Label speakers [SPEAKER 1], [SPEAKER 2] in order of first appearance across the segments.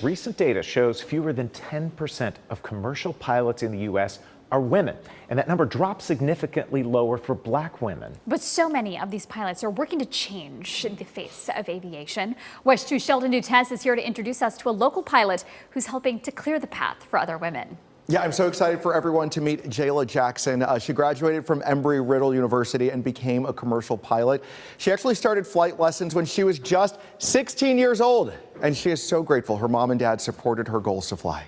[SPEAKER 1] Recent data shows fewer than 10% of commercial pilots in the U.S. are women, and that number drops significantly lower for Black women.
[SPEAKER 2] But so many of these pilots are working to change the face of aviation. WESH 2's Sheldon Dutes is here to introduce us to a local pilot who's helping to clear the path for other women.
[SPEAKER 3] Yeah, I'm so excited for everyone to meet Jayla Jackson. She graduated from Embry-Riddle University and became a commercial pilot. She actually started flight lessons when she was just 16 years old, and she is so grateful her mom and dad supported her goals to fly.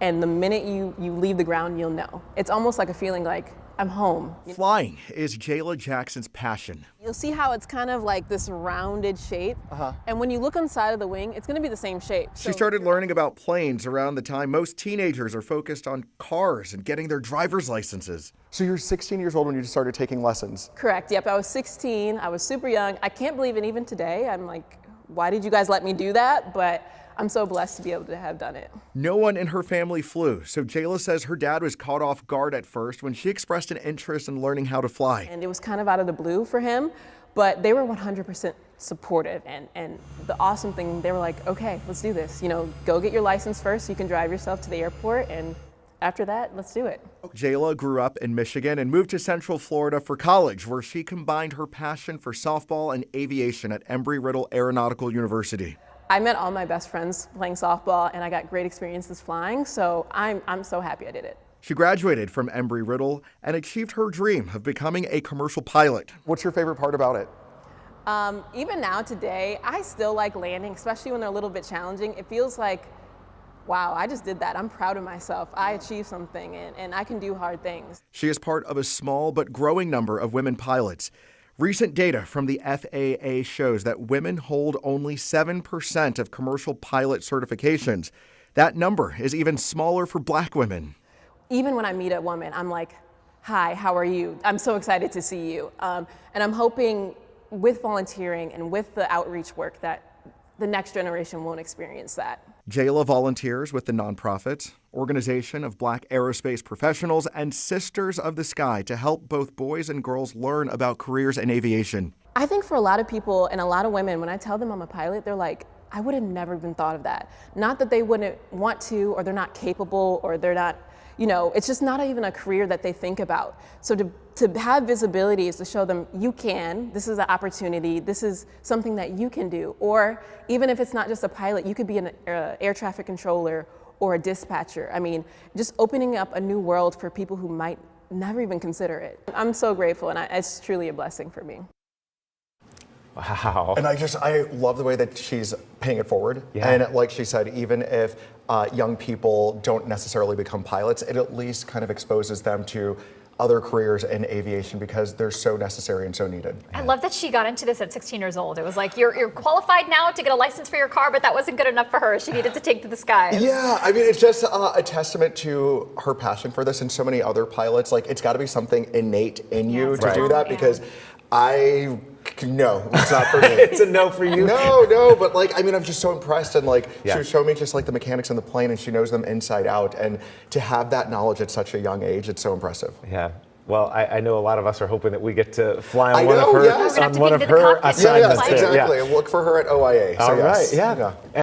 [SPEAKER 4] And the minute you leave the ground, you'll know. It's almost like a feeling like I'm home.
[SPEAKER 3] Flying is Jayla Jackson's passion.
[SPEAKER 4] You'll see how it's kind of like this rounded shape. And when you look inside of the wing, it's gonna be the same shape.
[SPEAKER 3] She started learning about planes around the time most teenagers are focused on cars and getting their driver's licenses. So you're 16 years old when you just started taking lessons?
[SPEAKER 4] Correct, yep, I was 16, I was super young. I can't believe it even today. I'm like, why did you guys let me do that? But I'm so blessed to be able to have done it.
[SPEAKER 3] No one in her family flew, so Jayla says her dad was caught off guard at first when she expressed an interest in learning how to fly.
[SPEAKER 4] And it was kind of out of the blue for him, but they were 100% supportive. And the awesome thing, they were like, okay, let's do this. You know, go get your license first so you can drive yourself to the airport, and after that, let's do it.
[SPEAKER 3] Jayla grew up in Michigan and moved to Central Florida for college, where she combined her passion for softball and aviation at Embry-Riddle Aeronautical University.
[SPEAKER 4] I met all my best friends playing softball, and I got great experiences flying, so I'm so happy I did it.
[SPEAKER 3] She graduated from Embry-Riddle and achieved her dream of becoming a commercial pilot. What's your favorite part about it?
[SPEAKER 4] Even now today, I still like landing, especially when they're a little bit challenging. It feels like, wow, I just did that. I'm proud of myself. I achieved something, and I can do hard things.
[SPEAKER 3] She is part of a small but growing number of women pilots. Recent data from the FAA shows that women hold only 7% of commercial pilot certifications. That number is even smaller for Black women.
[SPEAKER 4] Even when I meet a woman, I'm like, hi, how are you? I'm so excited to see you. And I'm hoping with volunteering and with the outreach work that the next generation won't experience that.
[SPEAKER 3] Jayla volunteers with the nonprofit Organization of Black Aerospace Professionals and Sisters of the Sky to help both boys and girls learn about careers in aviation.
[SPEAKER 4] I think for a lot of people and a lot of women, when I tell them I'm a pilot, they're like, I would have never even thought of that. Not that they wouldn't want to, or they're not capable, or they're not, you know, it's just not even a career that they think about. So to have visibility is to show them you can, this is an opportunity, this is something that you can do. Or even if it's not just a pilot, you could be an air traffic controller or a dispatcher. I mean, just opening up a new world for people who might never even consider it. I'm so grateful, and it's truly a blessing for me.
[SPEAKER 1] Wow.
[SPEAKER 3] And I love the way that she's paying it forward.
[SPEAKER 1] Yeah.
[SPEAKER 3] And like she said, even if young people don't necessarily become pilots, it at least kind of exposes them to other careers in aviation because they're so necessary and so needed.
[SPEAKER 2] I love that she got into this at 16 years old. It was like, you're qualified now to get a license for your car, but that wasn't good enough for her. She needed to take to the skies.
[SPEAKER 3] Yeah, I mean, it's just a testament to her passion for this and so many other pilots. Like, it's got to be something innate in you to do that because no, it's not for me.
[SPEAKER 1] It's a no for you?
[SPEAKER 3] No, but like, I mean, I'm just so impressed, and like,
[SPEAKER 1] Yeah.
[SPEAKER 3] she was showing me just like the mechanics in the plane, and she knows them inside out, and to have that knowledge at such a young age, it's so impressive.
[SPEAKER 1] Yeah. Well, I know a lot of us are hoping that we get to fly on
[SPEAKER 3] I
[SPEAKER 1] one
[SPEAKER 3] know,
[SPEAKER 1] of her,
[SPEAKER 3] yes.
[SPEAKER 1] on one of her assignments.
[SPEAKER 3] Yes, exactly. And look for her at OIA.
[SPEAKER 1] All
[SPEAKER 3] so yes.
[SPEAKER 1] right, yeah.